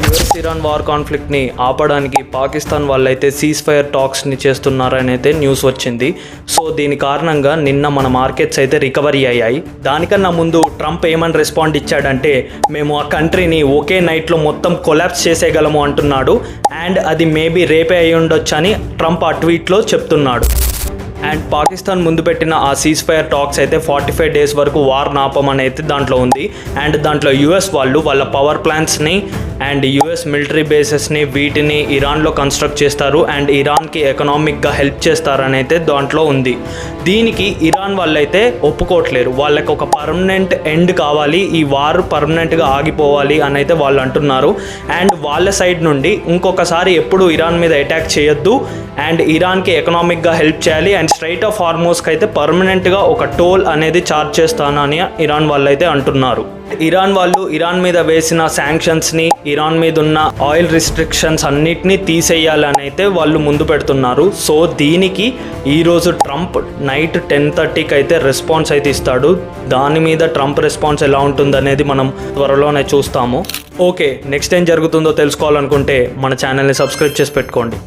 US Iran war కాన్ఫ్లిక్ట్ని ఆపడానికి పాకిస్తాన్ వాళ్ళైతే cease fire టాక్స్ని చేస్తున్నారని అయితే న్యూస్ వచ్చింది. సో దీని కారణంగా నిన్న మన మార్కెట్స్ అయితే రికవరీ అయ్యాయి. దానికన్నా ముందు ట్రంప్ ఏమని రెస్పాండ్ ఇచ్చాడంటే, మేము ఆ కంట్రీని ఒకే నైట్లో మొత్తం కొలాప్స్ చేసేయగలము అంటున్నాడు. అండ్ అది మేబీ రేపే అయి ఉండొచ్చు అని ట్రంప్ ఆ ట్వీట్లో చెప్తున్నాడు. అండ్ పాకిస్తాన్ ముందు పెట్టిన ఆ సీజ్ ఫైర్ టాక్స్ అయితే 45 days వరకు వార్ నాపమని అయితే దాంట్లో ఉంది. అండ్ దాంట్లో యుఎస్ వాళ్ళు వాళ్ళ పవర్ ప్లాంట్స్ని అండ్ యుఎస్ మిలిటరీ బేసెస్ని వీటిని ఇరాన్లో కన్స్ట్రక్ట్ చేస్తారు అండ్ ఇరాన్కి ఎకనామిక్గా హెల్ప్ చేస్తారని అయితే దాంట్లో ఉంది. దీనికి ఇరాన్ వాళ్ళైతే ఒప్పుకోవట్లేరు. వాళ్ళకి ఒక పర్మనెంట్ ఎండ్ కావాలి, ఈ వార్ పర్మనెంట్గా ఆగిపోవాలి అని అయితే వాళ్ళు అంటున్నారు. అండ్ వాళ్ళ సైడ్ నుండి ఇంకొకసారి ఎప్పుడు ఇరాన్ మీద అటాక్ చేయొద్దు అండ్ ఇరాన్కి ఎకనామిక్గా హెల్ప్ చేయాలి అండ్ స్ట్రైట్ ఆఫ్ హార్మోస్కి అయితే పర్మనెంట్గా ఒక టోల్ అనేది ఛార్జ్ చేస్తానని ఇరాన్ వాళ్ళు అయితే అంటున్నారు. ఇరాన్ వాళ్ళు ఇరాన్ మీద వేసిన శాంక్షన్స్ని, ఇరాన్ మీద ఉన్న ఆయిల్ రిస్ట్రిక్షన్స్ అన్నిటినీ తీసేయాలని అయితే వాళ్ళు ముందు పెడుతున్నారు. సో దీనికి ఈరోజు ట్రంప్ నైట్ 10:30కి అయితే రెస్పాన్స్ అయితే ఇస్తాడు. దాని మీద ట్రంప్ రెస్పాన్స్ ఎలా ఉంటుందనేది మనం త్వరలోనే చూస్తాము. ఓకే, నెక్స్ట్ ఏం జరుగుతుందో తెలుసుకోవాలనుకుంటే మన ఛానల్ని సబ్స్క్రైబ్ చేసి పెట్టుకోండి.